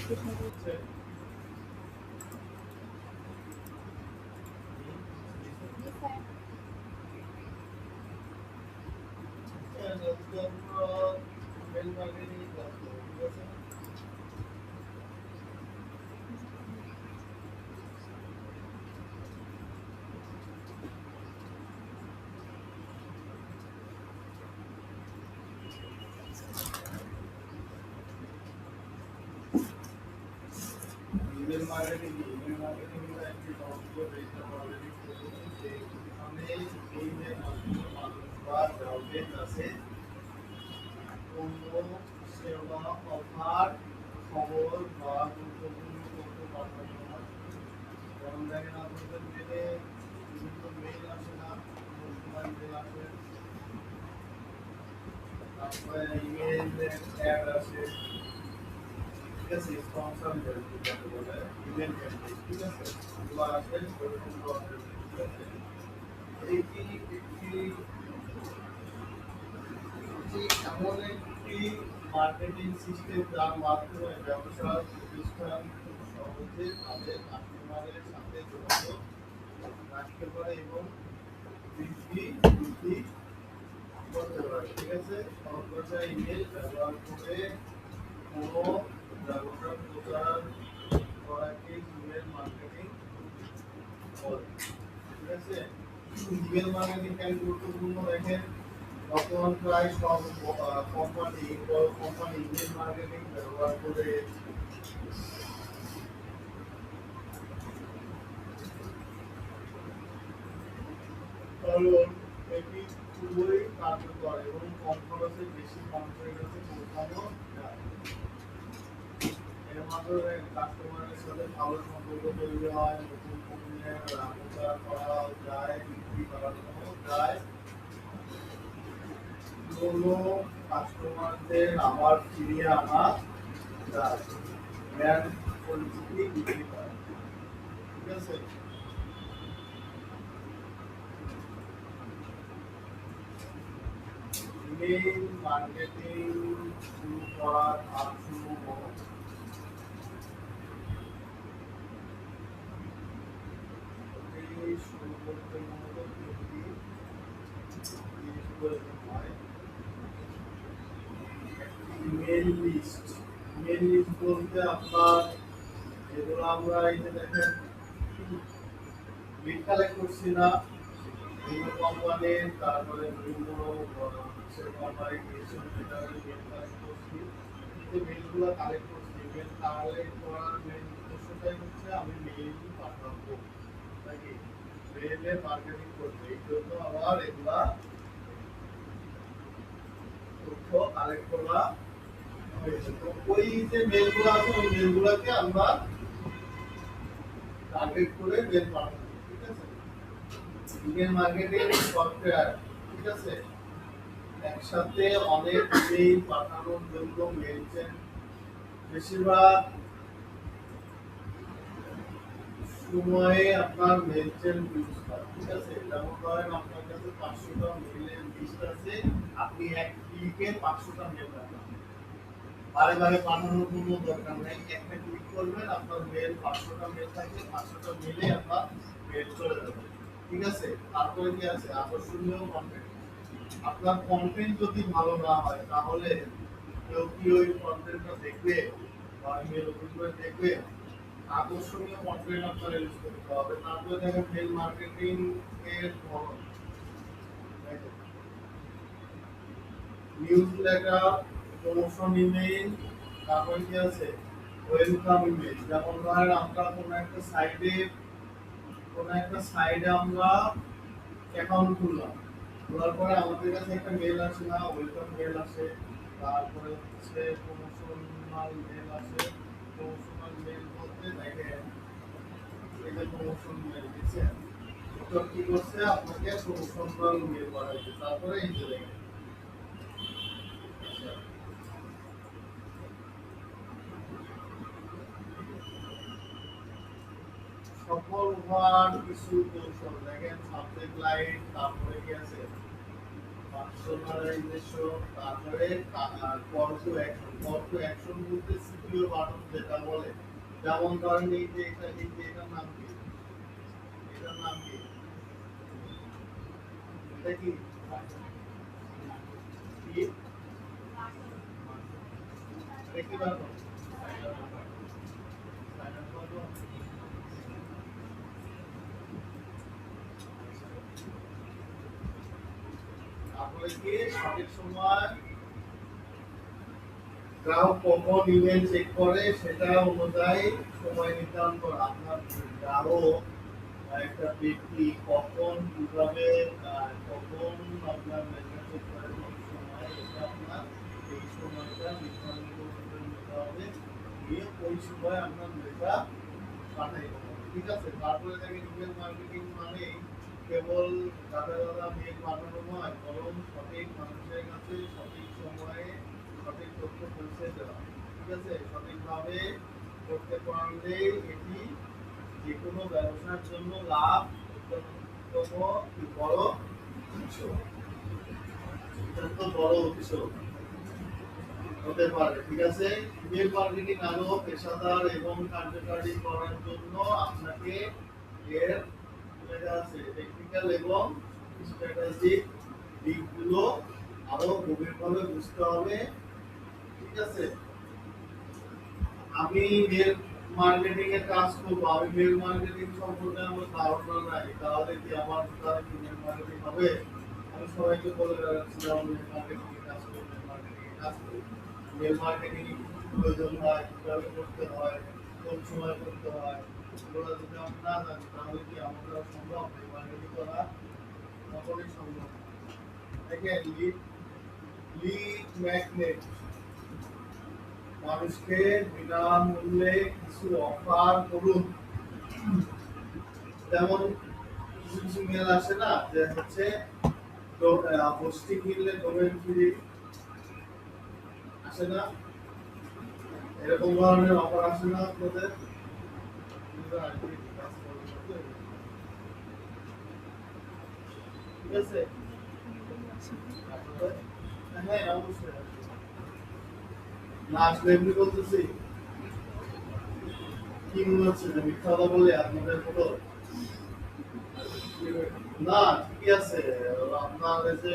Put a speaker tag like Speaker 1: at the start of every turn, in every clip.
Speaker 1: Email marketing का একটি জনপ্রিয় পেশা অলরেডি প্রযুক্তিতে এখানে ईमेल বা ব্রাউজার আছে পণ্য সেবা অফার খবর বা গুরুত্বপূর্ণ তথ্য পাঠানো হয় যেমন দেখেন আপনাদের মেলে বিভিন্ন মেল আসে না সময় মেল আসে তারপরে ইমেল অ্যাড আসে ঠিক আছে স্পন্সর মেল যেটাকে বলে ইমেল ক্যাম্পেইন ঠিক আছে এগুলো আসে ওরকম ধরনের ঠিক আছে এটি একটি এমন একটি মার্কেটিং সিস্টেম যার মাধ্যমে ব্যবসা প্রতিষ্ঠান খুব সহজে তাদের কাস্টমারের সাথে যোগাযোগ রাখতে পারে এবং বৃদ্ধি করতে পারে ঠিক আছে সহজে ইমেল ব্যবহার করে কোনো ব্যবসা প্রচার করাকে ইমেল মার্কেটিং বলে ঠিক আছে ইমেল মার্কেটিং কেন গুরুত্বপূর্ণ দেখেন বর্তমান প্রায় সব কোম্পানি ইমেল মার্কেটিং ব্যবহার করে কারণ এটি খুবই কার্যকর এবং কম খরচে বেশি মানুষের কাছে পৌঁছানো যায় এর মাধ্যমে কাস্টমারের সাথে ভালো সম্পর্ক তৈরি হয় নতুন পণ্যের প্রচার করা যায় বিক্রি করানো যায় পুরনো কাস্টমারদের আবার ফিরিয়ে আনা যায় ব্র্যান্ড পরিচিতি বৃদ্ধি পায় ঠিক আছে ইমেল মার্কেটিং শুরু করার ধাপসমূহ শুরু করতে মূলত তিনটি জিনিস প্রয়োজন হয় ইমেল লিস্ট বলতে আপনার যেগুলো আমরা এই যে দেখেন লিড কালেক্ট করছি না বিভিন্ন কোম্পানির তারপরে বিভিন্ন কোম্পানি মেল কালেক্ট করছি যে মেলগুলো কালেক্ট করছি মেল কালেক্ট করার মেন উদ্দেশ্যটাই হচ্ছে আমি মেল পাঠাবো নাকি মেলে মার্কেটিং করবো এই জন্য আবার এগুলা তথ্য কালেক্ট করা হয়েছে তো ওই যে মেলগুলো আছে ওই মেলগুলোকে আমরা টার্গেট করে মেল পাঠাবো ঠিক আছে ইমেল মার্কেটিং সফটওয়্যার ঠিক আছে একসাথে অনেক মেইল পাঠানোর জন্য মেলচেন বেশিরভাগ সময়ে আপনার মেলচেন ইউজ হয় ঠিক আছে যেমন ধরেন আপনার কাছে 500টা মেলের লিস্ট আছে আপনি এক ক্লিকে 500টা মেল পাঠান বারে বারে পাঠানোর কোনো দরকার নেই একটা ক্লিক করবেন আপনার মেল 500টা মেল থাকলে 500টা মেলে আপনার মেল চলে যাবে ঠিক আছে তারপরে কি আছে আকর্ষণীয় কন্টেন্ট আপনার কন্টেন্ট যদি ভালো না হয় তাহলে কেউ কি ওই কন্টেন্টটা দেখবে বা ইমেল ওপেন করে দেখবে আকর্ষণীয় কন্টেন্ট আপনার ইউজ করতে হবে তারপরে দেখেন মেল মার্কেটিং এর ধরন নিউজ লেটার প্রমোশন ইমেল তারপরে কি আছে ওয়েলকাম ইমেল যেমন ধরেন আমরা কোনো একটা সাইডে আমরা অ্যাকাউন্ট খুললাম খোলার পরে আমাদের কাছে একটা মেল আসে না ওয়েলকাম মেল আসে তারপরে হচ্ছে প্রমোশনাল মেল আসে প্রমোশনাল মেল বলতে দেখেন এই যে প্রমোশন মেল দিচ্ছে তো কি করছে আপনাকে প্রমোশনাল মেল পাঠাইছে তারপরে এই যে দেখেন সফল হওয়ার কিছু কৌশল দেখেন সাবজেক্ট লাইন তারপরে কি আছে পার্সোনালাইজেশন, তারপরে call to action. Call to action বলতে সিপিও বাটন যেটা বলে, যেমন ধরেন এটার নাম কি, এটার নাম কি, এটা কি কি এটা কি বাটন? তারপরে কি সঠিক সময় গ্রাহক কখন ইমেল চেক করে সেটা অনুযায়ী সময় নির্ধারণ করা। আপনার গ্রাহক একটা ব্যক্তি কখন কিভাবে কখন আপনার মেসেজ চেক করে কোন সময়, এটা আপনার এই সময়টা নির্ধারণ করে নিতে হবে, দিয়ে ওই সময় আপনার মেলটা পাঠাইতে হবে। ঠিক আছে? তারপরে দেখেন ইমেল মার্কেটিং মানে কেবল দাদা দাদা মেল পাঠানো নয়, বরং সঠিক মানুষের কাছে সঠিক সময়ে সঠিক তথ্য পৌঁছে দেওয়া। ঠিক আছে? সঠিকভাবে করতে পারলে এটি যে কোনো ব্যবসার জন্য লাভ অত্যন্ত বড় উৎস, অত্যন্ত বড় উৎস হতে পারে। ঠিক আছে? ইমেল মার্কেটিং আরো পেশাদার এবং কার্যকারী করার জন্য আপনাকে এর যেটা আছে টেকনিক্যাল এবং স্ট্র্যাটেজিক দিকগুলো আরো গভীরভাবে বুঝতে হবে। ঠিক আছে? আমি মেল মার্কেটিং এর কাজ করবো, আমি মেল মার্কেটিং সম্পর্কে আমার ধারণা নাই, তাহলে কি আমার দ্বারা কি মেল মার্কেটিং হবে? আমি সবাইকে বলে বেড়াচ্ছি যে আমি মেল মার্কেটিং এর কাজ করি, মেল মার্কেটিং এর কাজ করি। মেল মার্কেটিং প্রয়োজন হয়, কিভাবে করতে হয়, কোন সময় করতে হয়, এগুলো যদি আমি না জানি তাহলে কি আমার দ্বারা সম্ভব মেল মার্কেটিং করা? কখনোই সম্ভব না। দেখেন লিড লিড ম্যাগনেট, মানুষকে বিনামূল্যে কিছু অফার করুন। যেমন কিছু কিছু মেল আসে না যে হচ্ছে হোস্টিং কিনলে ডোমেন ফ্রি, আসে না? এরকম ধরনের অফার আসে না আপনাদের? ঠিক আছে? হ্যাঁ অবশ্যই লাস্ট এমনি বলতেছি, কি মনে হচ্ছে যে মিথ্যা কথা বলে আপনাদের মতো? না ঠিকই আছে। আপনার এই যে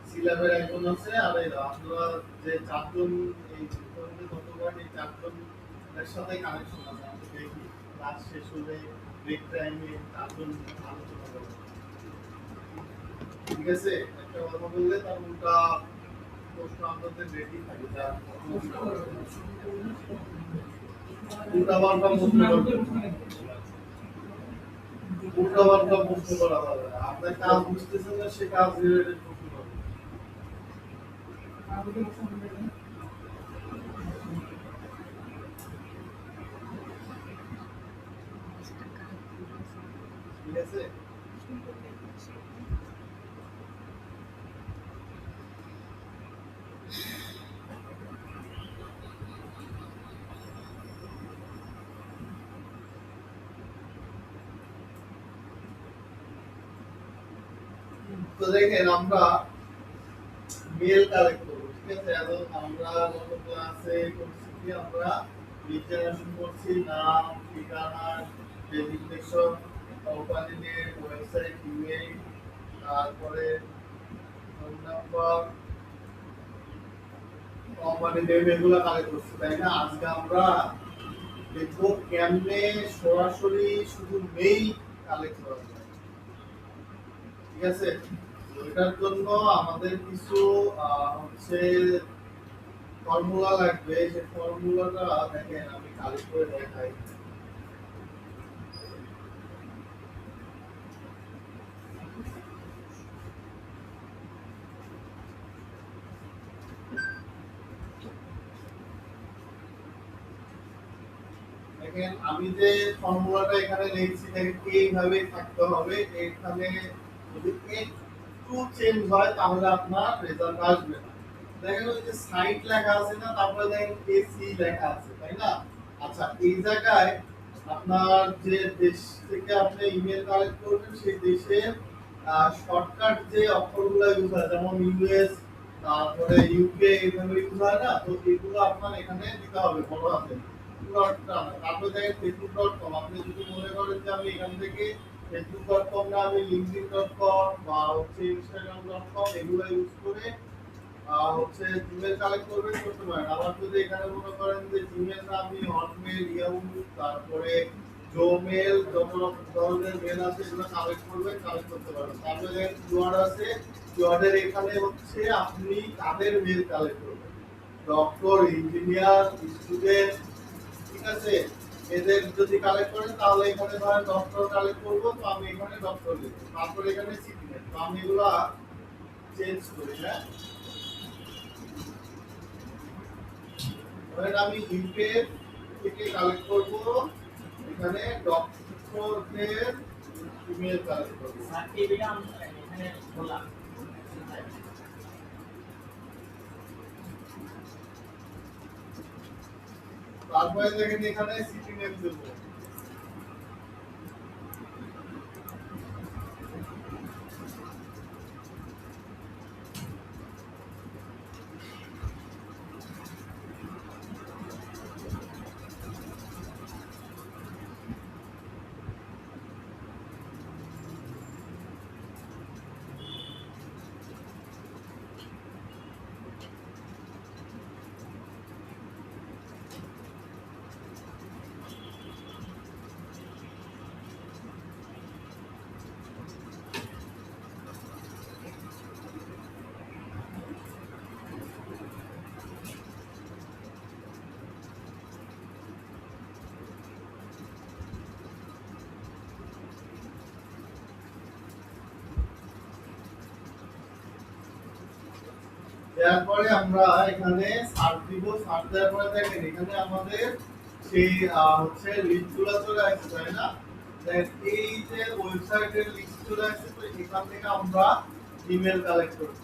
Speaker 1: সিলেবের একজন আছে, আর এই আপনারা যে চারজন এই চিত্রগুলি কতবার এই চারজনের সাথে কানেকশন আছে, আমি দেখি ক্লাস শেষ হলে ব্রেক টাইমে চারজন আলোচনা করবো। ঠিক আছে? একটা কথা বললে তার উল্টা প্রশ্ন আপনাদের রেডি থাকে, যা উল্টা পাল্টা প্রশ্ন করবে, উল্টা পাল্টা প্রশ্ন করা হবে। আপনার কাজ বুঝতেছেন না, সে কাজ রিলেটেড প্রশ্ন করবে। ঠিক আছে? তো দেখেন আমরা মেল কালেক্ট করবো। ঠিক আছে? এখন আমরা গত ক্লাসে করছি কি, আমরা লিড জেনারেশন করছি, নাম, ঠিকানা, designation, company name, website, email, তারপরে ফোন নাম্বার, কোম্পানি নেম, এগুলো কালেক্ট করছি, তাই না? আজকে আমরা দেখবো কেমনে সরাসরি শুধু মেইল কালেক্ট করা যায়। ঠিক আছে? এটার জন্য আমাদের কিছু হচ্ছে ফর্মুলা লাগবে। সেই ফর্মুলাটা দেখেন আমি কালেক্ট করে দেখাই। দেখেন আমি যে ফর্মুলাটা এখানে লিখছি, দেখেন এইভাবে থাকতে হবে। এখানে যদি একটু চেঞ্জ হয় তাহলে আপনার রেজাল্ট আসবে না। দেখেন ওই যে সাইট লেখা আছে না, তারপরে দেখেন এসি লেখা আছে, তাই না? আচ্ছা এই জায়গায় আপনার যে দেশ থেকে আপনি ইমেল কালেক্ট করবেন সেই দেশের শর্টকাট যে অক্ষরগুলো ইউজ হয় যেমন ইউএস তারপরে ইউকে এইভাবে ইউজ হয় না, তো এগুলো আপনার এখানে দিতে হবে বড় হাতে পুরোটা না। তারপরে দেখেন facebook.com, আপনি যদি মনে করেন যে আমি এখান থেকে facebook.com না আমি linkedin.com বা হচ্ছে instagram.com এগুলো ইউজ করে হচ্ছে জিমেল কালেক্ট করবেন করতে পারেন। আবার যদি এখানে মনে করেন যে জিমেল না আপনি হটমেল, ইয়াহু, তারপরে জোমেল, যত ধরনের মেল আছে এগুলো কালেক্ট করবেন, কালেক্ট করতে পারেন। তারপরে দেখেন কিওয়ার্ড আছে, কিওয়ার্ডের এখানে হচ্ছে আপনি তাদের মেল কালেক্ট করবেন, ডক্টর, ইঞ্জিনিয়ার, স্টুডেন্ট, ঠিক আছে, এদের যদি কালেক্ট করেন তাহলে এখানে ধরেন ডক্টর কালেক্ট করবো, তো আমি এখানে ডক্টর লিখবো, তারপরে এখানে সিটি নেম, তো আমি এগুলা চেঞ্জ করি। হ্যাঁ, ধরেন আমি ইউকে থেকে কালেক্ট করব, এখানে ডক্টরদের ইমেল কালেক্ট করব। এখানে বলা তারপরে দেখেন এখানে সিটি নেম দেব। তারপরে আমরা এখানে সার্চ দিব, সার্চ দেওয়ার পরে দেখেন এখানে আমাদের সেই হচ্ছে লিস্টগুলো চলে আসছে, তাই না? দেখ এই যে ওয়েবসাইটের লিস্ট চলে আসছে, তো এখান থেকে আমরা ইমেল কালেক্ট করব।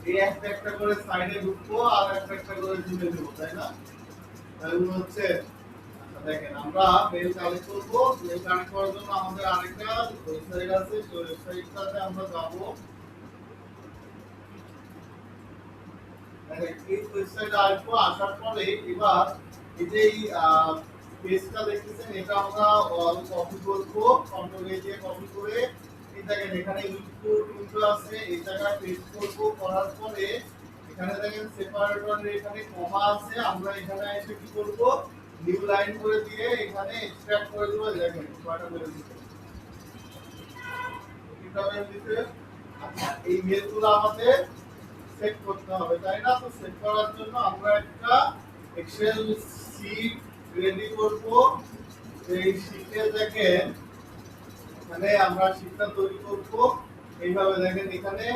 Speaker 1: এই একটা একটা করে সাইডে ঢুকবো আর একটা একটা করে জিমেল দেবো, তাই না? তাহলে হচ্ছে আচ্ছা দেখেন আমরা মেল কালেক্ট করবো। মেল কালেক্ট করার জন্য আমাদের আরেকটা ওয়েবসাইট আছে, সেই ওয়েবসাইটটাতে আমরা যাবো। এই ওয়েবসাইটে আসবো, আসার পরে এবার এই যে পেজটা দেখতেছেন এটা আমরা কপি করবো, কন্ট্রোল এ দিয়ে কপি করে এই দেখেন এখানে ইনপুট উইন্ডো আছে, এই জায়গায় পেস্ট করবো। করার পরে এখানে দেখেন সেপারেটর এখানে কমা আছে, আমরা এখানে এসে কি করব, নিউ লাইন করে দিয়ে এখানে এক্সট্রাক্ট করে দেবো। দেখেন কয়টা মেল দিতে, তিনটা মেল দিতে। আচ্ছা এই মেলগুলো আমাদের সেট করতে হবে, তাই না? তো সেট করার জন্য আমরা একটা এক্সেল শীট রেডি করব। এই শীটে দেখেন এখানে আমরা শীটটা তৈরি করব এইভাবে। দেখেন এখানে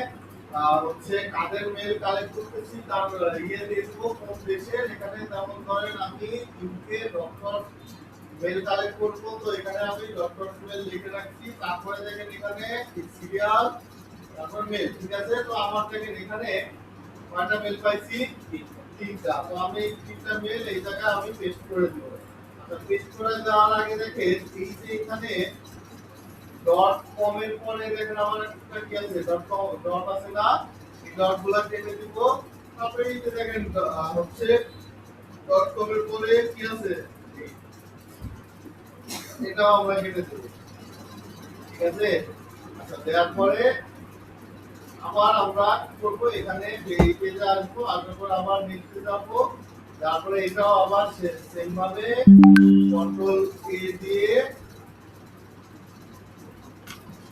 Speaker 1: হচ্ছে কাদের মেল কালেক্ট করতেছি তার ইয়ে দেখবো কোন দেশের। এখানে যেমন ধরেন আমি ইউকে ডক্টর মেল কালেক্ট করব, তো এখানে আমি ডক্টর মেল লিখে রাখছি। তারপরে দেখেন এখানে সিরিয়াল, তারপর মেল, ঠিক আছে? তো আমার দেখেন এখানে কয়টা মেল পাইছি, তিনটা। তো আমি এই তিনটা মেল এই জায়গায় আমি পেস্ট করে দেব। আচ্ছা পেস্ট করে দেওয়ার আগে দেখেন এই যে এখানে ডট কম এর পরে দেখেন আমার একটা কি আছে, ডট কম ডট আছে না, এই ডট গুলা কেটে দিব। তারপরে এই যে দেখেন হচ্ছে ডট কম এর পরে কি আছে, এটাও আমরা কেটে দেব, ঠিক আছে? আচ্ছা দেওয়ার পরে আবার আমরা কি করবো, এখানে এই পেজে আসবো, আসার পর আবার নেক্সটে যাবো। তারপরে এটাও আবার সেম ভাবে কন্ট্রোল এ দিয়ে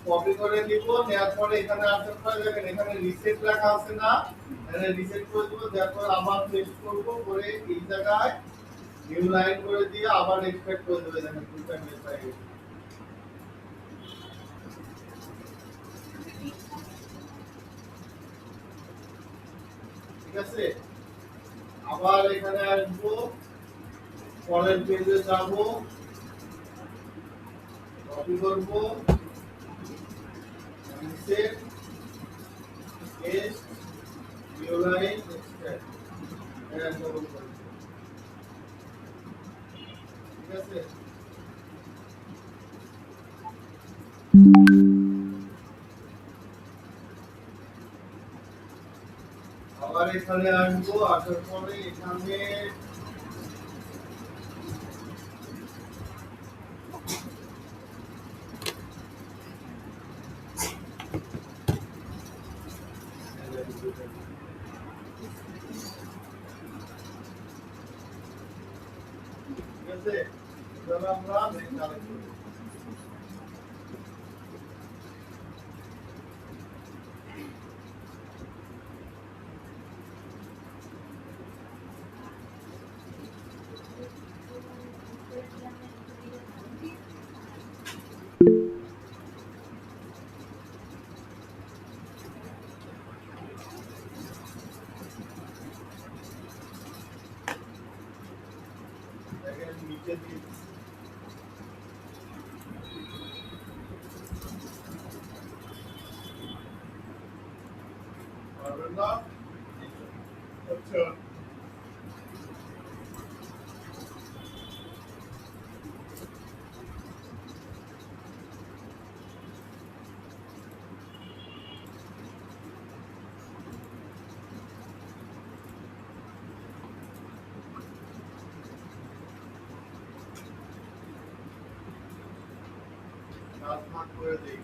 Speaker 1: কপি করে নিব। নেওয়ার পরে এখানে আসার পরে দেখেন এখানে রিসেট লেখা আছে না, এখানে রিসেট করে দেবো। তারপর আবার পেস্ট করবো, করে এই জায়গায় নিউ লাইন করে দিয়ে আবার এক্সট্রাক্ট করে দেবে। দেখেন দুটো মেল পাই গেছে, ঠিক আছে? আবার এখানে আসবো, পরের পেজে যাব, কপি করব, reset paste new line extract, এটা ডবল করব, ঠিক আছে? আবার এখানে আসবো, আসার পরে এখানে ঠিক আছে, এভাবে আমরা মেইন কালেক্ট করবো। দেখেন নিচে দিয়ে পারবেন না। আচ্ছা, কাজ ভাগ করে দেই।